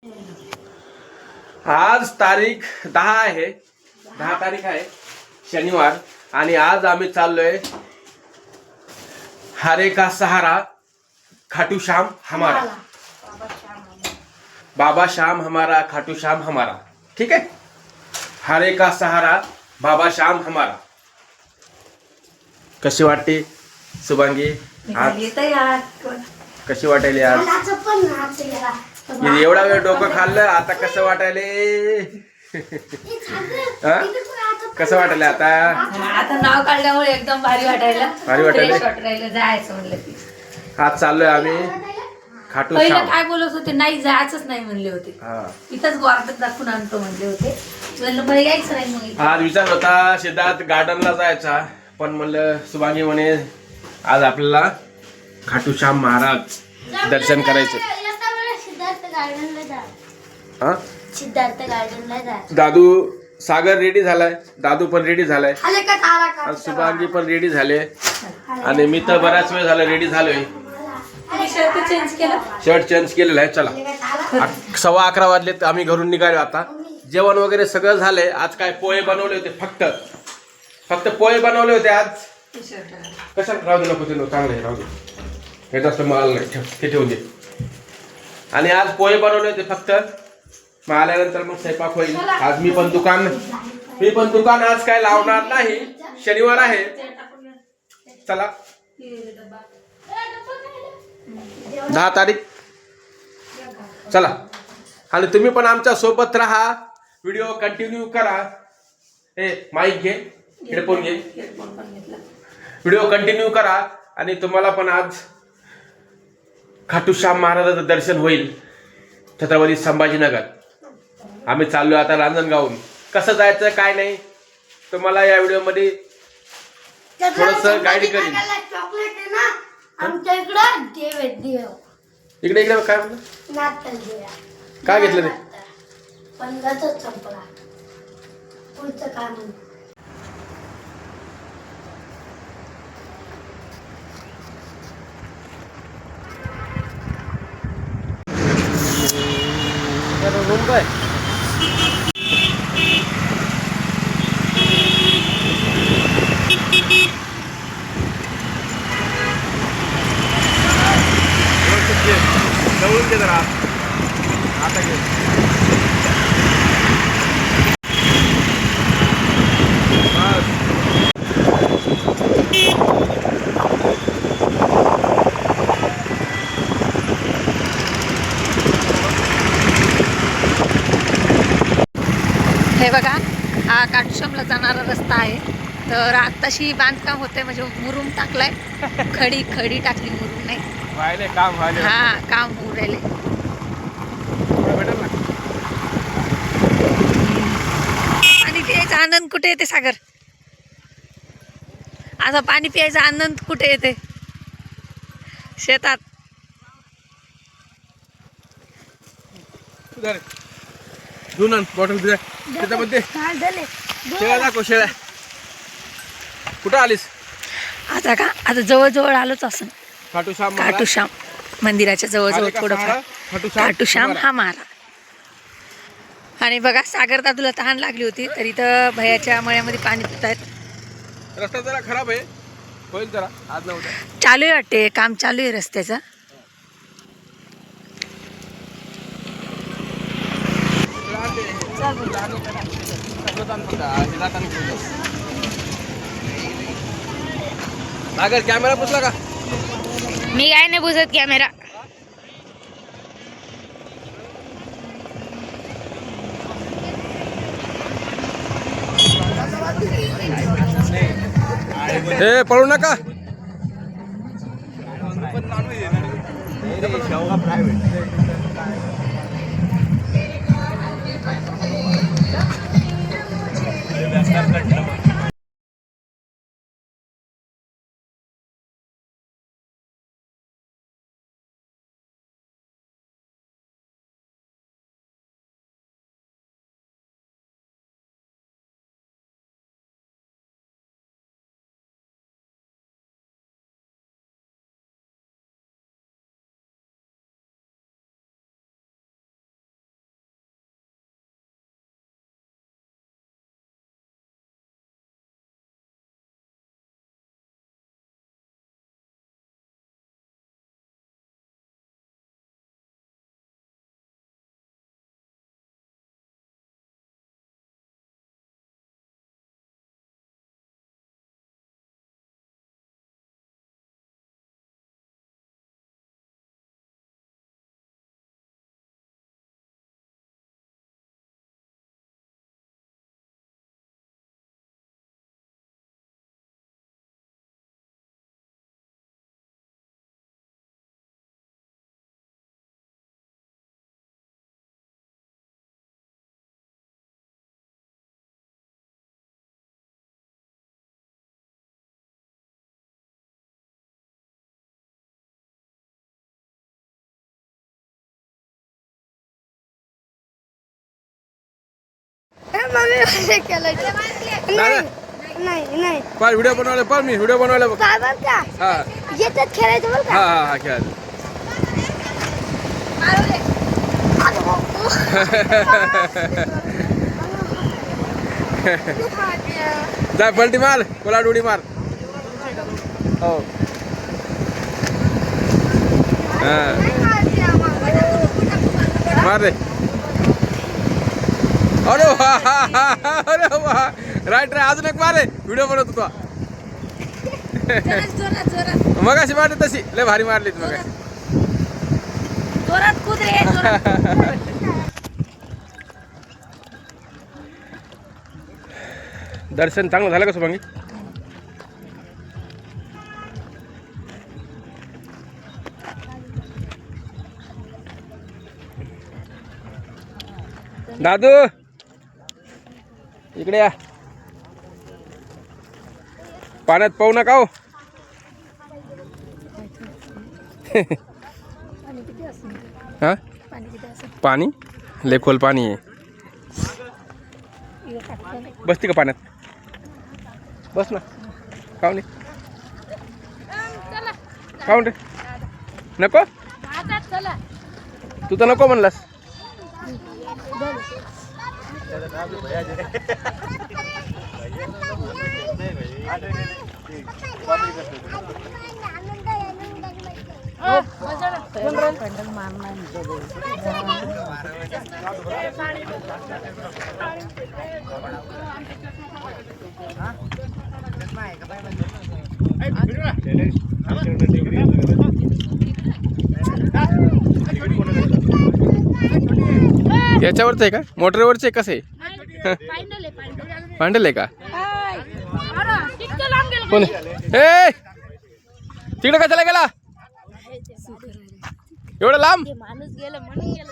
आज तारीख 10 आहे, 10 तारीख आहे शनिवार. आणि आज आम्ही चाललोय हरे का सहारा खाटू श्याम हमारा, बाबा श्याम हमारा, खाटू श्याम हमारा. ठीक आहे, हरे का सहारा बाबा श्याम हमारा. कशी वाटते शुभांगी आज? कशी वाटायली आज? एवढा वेळ डोकं खाल्लं, आता कसं वाटायले? कसं वाटायला आता? आता नाव काढल्यामुळे एकदम भारी वाटायला. जायचं म्हणलं की आज चाललोय आम्ही खाटू पहिलं श्याम. काय बोलत होते, नाही जायचंच नाही म्हणले होते. इथंच गार्डन दाखवून आणतो म्हणले होते. म्हणलं मला यायचं नाही. मग आज विचार होता सिद्धार्थ गार्डनला जायचा, पण म्हणलं शुभांगी म्हणे आज आपल्याला खाटू श्याम महाराज दर्शन करायचं. सिद्धार्थ गार्डनला जा. दादू सागर रेडी झालाय, दादू पण रेडी झालाय, शुभांगी पण रेडी झाले, आणि मी तर बराच वेळ झाला रेडी झालोय. शर्ट चेंज केलेला आहे. चला 11:15 वाजलेत, आम्ही घरून निघालो. आता जेवण वगैरे सगळं झालंय. आज काय पोहे बनवले होते, फक्त पोहे बनवले होते आज. कशात राहू दे, नको ते चांगले राहू दे, हे जास्त माल नाही, ते ठेवून दे. आणि आज पोहे बनवले होते फक्त. मग आल्यानंतर मग स्वयंपाक होईल. आज मी पण दुकान आज काय लावणार नाही, शनिवार आहे. चला 10 तारीख, चला. आणि तुम्ही पण आमच्या सोबत राहा, व्हिडिओ कंटिन्यू करा. माईक घे, हेडफोन घे, व्हिडिओ कंटिन्यू करा. आणि तुम्हाला पण आज खाटू श्याम महाराजाचं दर्शन होईल, छत्रपती संभाजीनगर. आम्ही चाललो आता रांजणगावहून. कसं जायचं काय नाही तुम्हाला या व्हिडिओ मध्ये थोडस गाईड करीन. आमच्या इकडं देव इकडे काय म्हणलं, काय घेतलं ते? पंधराच संपला, पुढचं काय म्हणलं. मुंबई जवळून घे जरा, आता घे. हे बघा, हा काटूश्यामला जाणारा रस्ता आहे. तर आत्ताशी बांधकाम होते, म्हणजे मुरुम टाकलाय, खडी टाकली, मुरुम नाही. काम व्हायले. हा, काम होऊ राहिले. पाणी प्यायचा आनंद कुठे येते सागर? आता पाणी प्यायचा आनंद कुठे येते? शेतात. घेऊन बॉटल त्याच्यामध्ये शेळ्या दाखव, शेळ्या कुठं आलीस? आता जवळ आलोच असं. खाटूश्याम मंदिराच्या जवळ थोडंफार खाटूश्याम हा महाराज. आणि बघा, सागर दादूला तहान लागली होती, तर इथं भयाच्या मळ्यामध्ये पाणी पित आहेत. रस्ता जरा खराब आहे, होईल जरा, आज नव्हतं. चालू आहे वाटते, काम चालू आहे रस्त्याचं. सागर कॅमेरा पुसला का? मी काय नाही बुजत कॅमेरा. पळू नका. नाही नाही पार व्हिडिओ बनवायला पार मी व्हिडिओ बनवायला बघ. काय बर का हा येतात खेळायचं बरं हा का हा हा खेळायचं. जा पलटी मार कोला उडी मार. हो हा मार रे. अरे वा अरे वा राईट राईट अजून एक मार रे व्हिडिओ बनवतो तो. मग अशी मारली तशी लय भारी मारली मग. जोरात कूद रे जोरात. दर्शन चांगलं झालं का शुभांगी? दादू इकडे या. पाण्यात पाहू नका हो. हा पाणी लय खोल पाणी आहे. बसती का पाण्यात? बस ना. काऊन काऊन रे नको तू तर नको म्हणलास. याच्यावरच आहे का मोटरवरच आहे कसं आहे? पांडल आहे का कोण? ए तिकडे कशाला गेला एवढं लांब? माणूस गेला म्हणून गेला.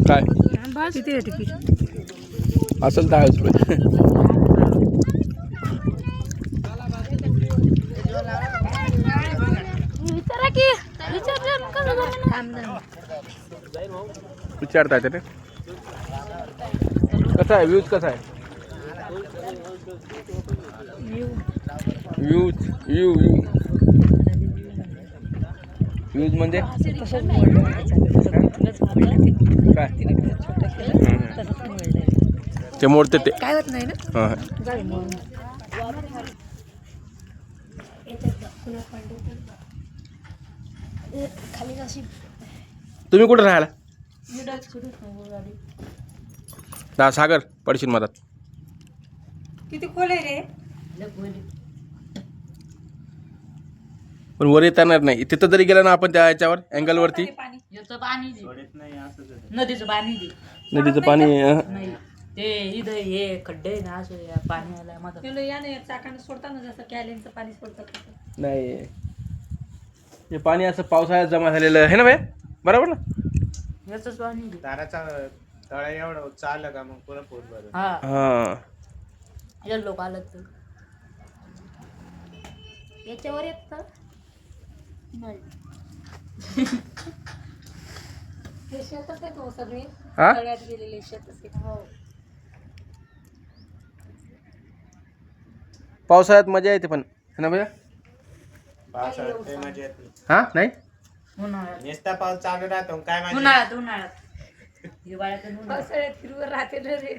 काय किती आहे तिकीट? असेल 10 रुपये. विचारता येते ना कसा आहे व्ह्यूज कसा आहे? व्ह्यूज व्ह्यू व्ह्यू व्ह्यूज म्हणजे काय ते मोडते ते काय होत नाही ना. हां खाली अशी तुम्ही कुठं राहायला? सागर पडशील मधात. किती खोल आहे रे? पण वर येताणार नाही तिथं जरी गेलं ना आपण त्या याच्यावर अँगल वरती नदीचं पाणी दे. नदीचं पाणी नाही ते इथं हे खड्डे आहे ना असं पाणी आलं मधात. चाकाने सोडताना जसं कॅलेनचं पाणी सोडतात नाही हे पाणी असं पावसाळ्यात जमा झालेलं आहे ना भाई बरोबर ना. याचंच पाणी दे. दाराचा तळा एवढं चाललं का मग पुरा पोट भरून. हा हां या लोक आलं तर याच्यावर येत नाही. हे शेतच आहे तो सगळे हा तळ्यात गेलेले शेतच आहे. हो पावसाळ्यात मजा येते पण है ना भैया? पावसाळ्यात काही मजा येत नाही. हा नाही उन्हाळ्यात नुसता पाऊस चालू राहतो काय मजा उन्हाळ्यात हिवाळ्यात आणि उन्हाळ्यात. पावसाळ्यात हिरवं राहते ना रे.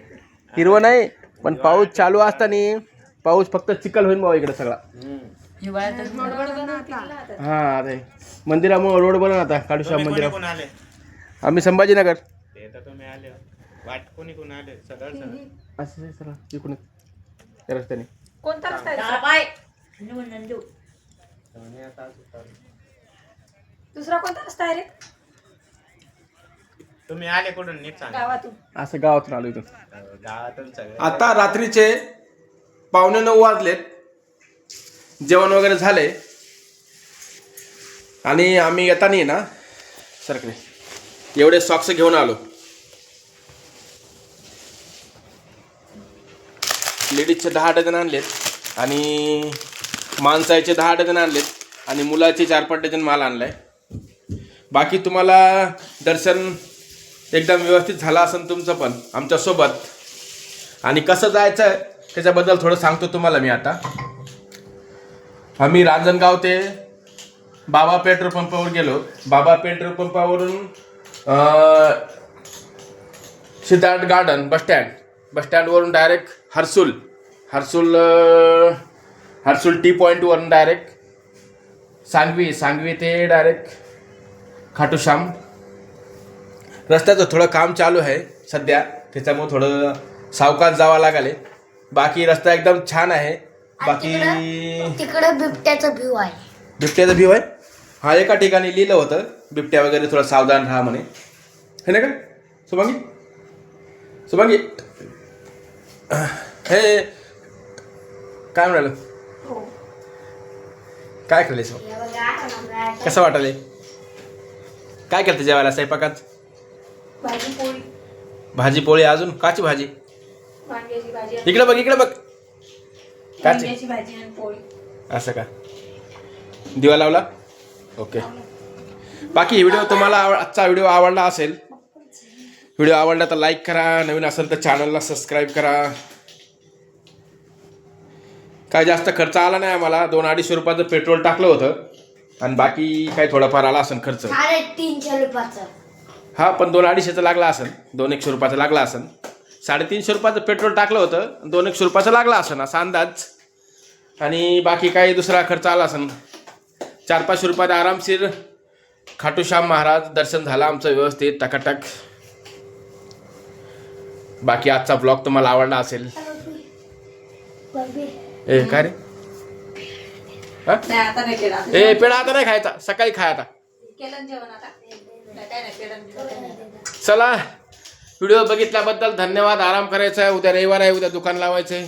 हिरवं नाही पण पाऊस चालू असताना पाऊस फक्त चिखल होईल भाऊ इकडे सगळा. हिवाळ्यात आणि उन्हाळ्यात. हा अरे मंदिरामुळे रोड बनवून आता काळूश्याम तुम्ही मंदिरा. कोणी आले आम्ही संभाजीनगर. ते तर तुम्ही आले वाट कोणी कोण आले सगळं सगळं असं चला इकडून त्या रस्त्याने. कोणता रस्ता आहे? जा बाय. निवडून नंदू. तुम्ही आता असं दुसरा कोणता रस्ता आहे रे? तुम्ही आले कुठून नीट सांगा. गावातून. असं गावातून आलो इथून. गावातून सगळे आता रात्रीचे 8:45 वाजलेत. जेवण वगैरे झाले आणि आम्ही येताना ना सरकडे एवढे सॉक्स घेऊन आलो. लेडीजचे 10 डझन आणलेत आणि माणसाचे 10 डझन आणलेत आणि मुलाचे 4-5 डझन माल आणलाय. बाकी तुम्हाला दर्शन एकदम व्यवस्थित झालं असेल तुमचं पण आमच्यासोबत. आणि कसं जायचं त्याच्याबद्दल थोडं सांगतो तुम्हाला मी आता. आम्ही रांजणगाव ते बाबा पेट्रोल पंपावर गेलो. बाबा पेट्रोल पंपावरून सिद्धार्थ गार्डन बसस्टँडवरून डायरेक्ट हर्सुल टी पॉईंटवरून डायरेक्ट सांगवी ते डायरेक्ट खाटू श्याम. रस्त्याचं थोडं काम चालू आहे सध्या, त्याच्यामुळे थोडं सावकाश जावं लागले. बाकी रस्ता एकदम छान आहे. बाकी तिकडे बिबट्याचा व्ह्यू आहे. बिबट्याचा व्ह्यू आहे. हा एका ठिकाणी लिहिलं होतं बिबट्या वगैरे थोडं सावधान राहा म्हणे, हे ना का सुभांगी हे काय म्हणाल, काय केलं कसं वाटले, काय केलं जेवायला स्वयंपाकात? भाजी पोळी. अजून काची भाजी? इकडे बघ काची भाजी आणि पोळी. असं का? दिवा लावला? ओके. बाकी ही व्हिडिओ तुम्हाला आजचा व्हिडिओ आवडला असेल, व्हिडिओ आवडला तर लाईक करा, नवीन असेल तर चॅनलला सबस्क्राईब करा. काय जास्त खर्च आला नाही आम्हाला, 200-250 रुपयाचं पेट्रोल टाकलं होतं आणि बाकी काय थोडाफार आला असेल खर्च. 350 रुपयाचं. हा पण 200-250 लागला असेल, 200-100 रुपयाचं लागला असेल. 350 रुपयाचं पेट्रोल टाकलं होतं, 200-100 रुपयाचं लागला असेल असा अंदाज. आणि बाकी काही दुसरा खर्च आला असेल. 400-500 रुपयात आरामशीर खाटू श्याम महाराज दर्शन झालं आमचं व्यवस्थित टकाटक. बाकी आजचा ब्लॉग तुम्हाला आवडला असेल. ए काय रे, नाही आता नाही केला. ए पेढा आता नाही खायचा, सकाळी खाय आता. केलं जेवण आता काय नाही पेढा. चला, व्हिडिओ बघितल्याबद्दल धन्यवाद. आराम करायचा आहे, उद्या रविवार आहे, उद्या दुकान लावायचं आहे.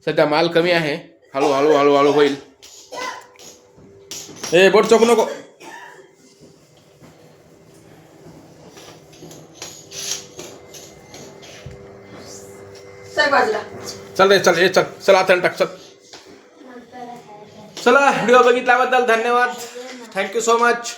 सध्या माल कमी आहे, हळूहळू होईल. ए बोट चोकू नको. चल रे चल आता टाक चल. चला, व्हिडिओ बघितल्याबद्दल धन्यवाद. Thank you so much.